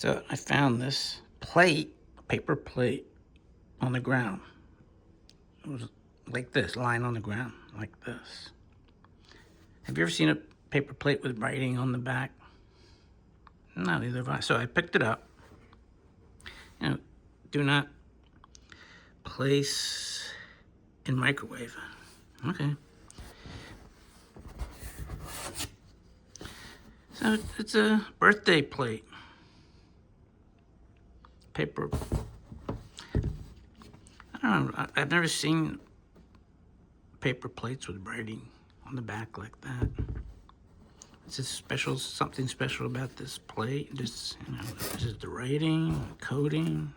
So I found this plate, paper plate, on the ground. It was like this, lying on the ground, like this. Have you ever seen a paper plate with writing on the back? No, neither have I. So I picked it up. You know, do not place in microwave. Okay. So it's a birthday plate. Paper. I don't know. I've never seen paper plates with writing on the back like that. Is this something special about this plate? Just, this is the writing, the coating.